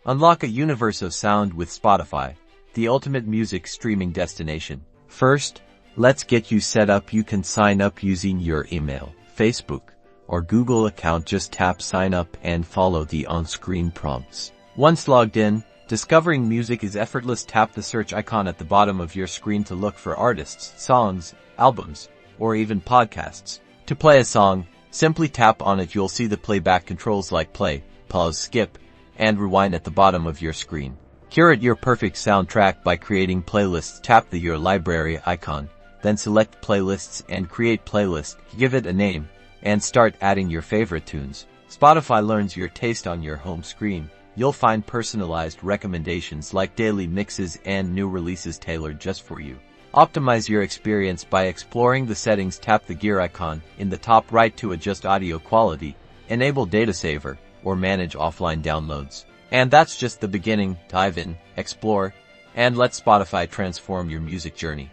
Unlock a universe of sound with Spotify, the ultimate music streaming destination. First, let's get you set up. You can sign up using your email, Facebook, or Google account. Just tap sign up and follow the on-screen prompts. Once logged in, discovering music is effortless. Tap the search icon at the bottom of your screen to look for artists, songs, albums, or even podcasts. To play a song, simply tap on it. You'll see the playback controls like play, pause, skip, and rewind at the bottom of your screen. Curate your perfect soundtrack by creating playlists. Tap the Your Library icon, then select Playlists and Create Playlist. Give it a name, and start adding your favorite tunes. Spotify learns your taste on your home screen. You'll find personalized recommendations like daily mixes and new releases tailored just for you. Optimize your experience by exploring the settings. Tap the gear icon in the top right to adjust audio quality, enable data saver, or manage offline downloads. And that's just the beginning. Dive in, explore, and let Spotify transform your music journey.